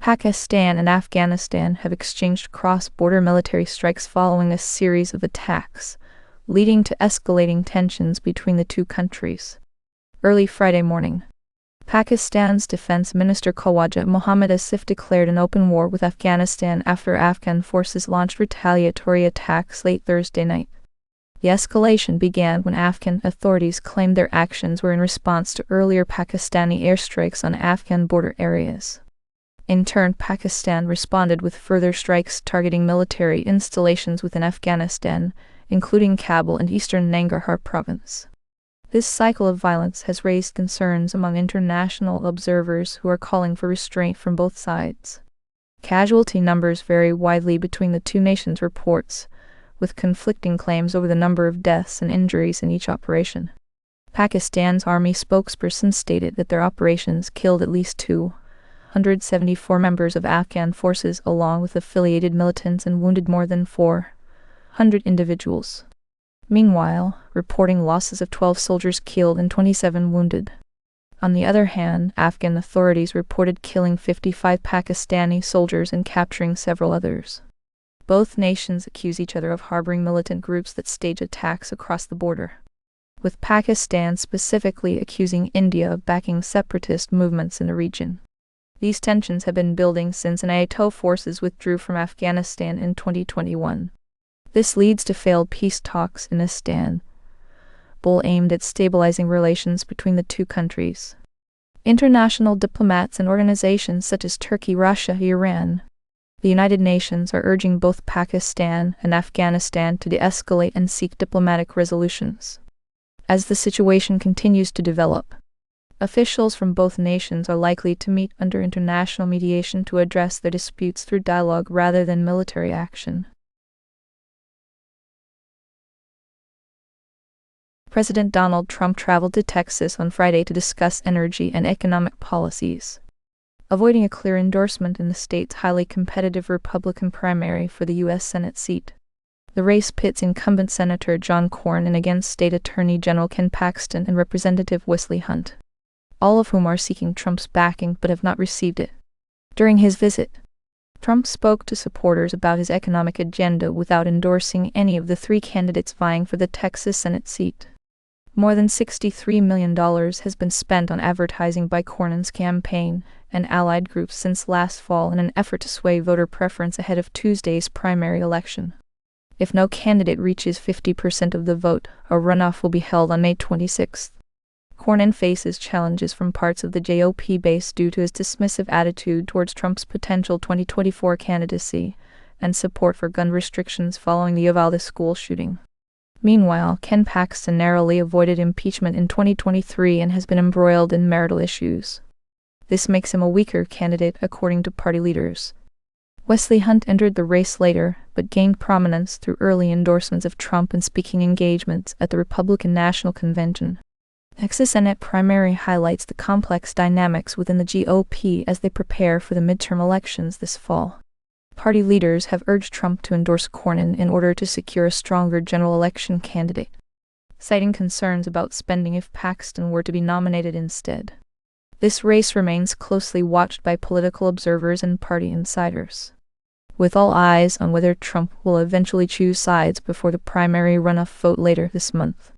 Pakistan and Afghanistan have exchanged cross-border military strikes following a series of attacks, leading to escalating tensions between the two countries. Early Friday morning, Pakistan's Defense Minister Khawaja Mohammad Asif declared an open war with Afghanistan after Afghan forces launched retaliatory attacks late Thursday night. The escalation began when Afghan authorities claimed their actions were in response to earlier Pakistani airstrikes on Afghan border areas. In turn, Pakistan responded with further strikes targeting military installations within Afghanistan, including Kabul and eastern Nangarhar province. This cycle of violence has raised concerns among international observers who are calling for restraint from both sides. Casualty numbers vary widely between the two nations' reports, with conflicting claims over the number of deaths and injuries in each operation. Pakistan's army spokesperson stated that their operations killed at least 274 members of Afghan forces along with affiliated militants and wounded more than 400 individuals. Meanwhile, reporting losses of 12 soldiers killed and 27 wounded. On the other hand, Afghan authorities reported killing 55 Pakistani soldiers and capturing several others. Both nations accuse each other of harboring militant groups that stage attacks across the border, with Pakistan specifically accusing India of backing separatist movements in the region. These tensions have been building since NATO forces withdrew from Afghanistan in 2021. This leads to failed peace talks in Istanbul aimed at stabilizing relations between the two countries. International diplomats and organizations such as Turkey, Russia, Iran, the United Nations are urging both Pakistan and Afghanistan to de-escalate and seek diplomatic resolutions. As the situation continues to develop, officials from both nations are likely to meet under international mediation to address their disputes through dialogue rather than military action. President Donald Trump traveled to Texas on Friday to discuss energy and economic policies, avoiding a clear endorsement in the state's highly competitive Republican primary for the U.S. Senate seat. The race pits incumbent Senator John Cornyn against State Attorney General Ken Paxton and Representative Wesley Hunt, all of whom are seeking Trump's backing but have not received it. During his visit, Trump spoke to supporters about his economic agenda without endorsing any of the three candidates vying for the Texas Senate seat. More than $63 million has been spent on advertising by Cornyn's campaign and allied groups since last fall in an effort to sway voter preference ahead of Tuesday's primary election. If no candidate reaches 50% of the vote, a runoff will be held on May 26. Cornyn faces challenges from parts of the GOP base due to his dismissive attitude towards Trump's potential 2024 candidacy and support for gun restrictions following the Uvalde school shooting. Meanwhile, Ken Paxton narrowly avoided impeachment in 2023 and has been embroiled in marital issues. This makes him a weaker candidate, according to party leaders. Wesley Hunt entered the race later, but gained prominence through early endorsements of Trump and speaking engagements at the Republican National Convention. Texas Senate primary highlights the complex dynamics within the GOP as they prepare for the midterm elections this fall. Party leaders have urged Trump to endorse Cornyn in order to secure a stronger general election candidate, citing concerns about spending if Paxton were to be nominated instead. This race remains closely watched by political observers and party insiders, with all eyes on whether Trump will eventually choose sides before the primary runoff vote later this month.